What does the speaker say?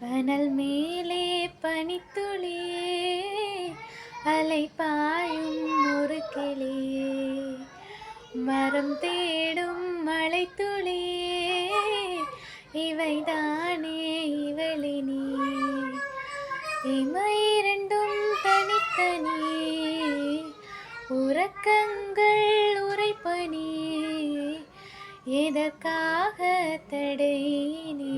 அனல் மேலே பனித்துளியே அலை பாயும் ஒரு கிளியே மரம் தேடும் மழைத்துளியே இவைதானே இவளினி இமையிரண்டும் தனித்தனியே உறக்கங்கள் உரைப்பனி எதற்காக தடை நீ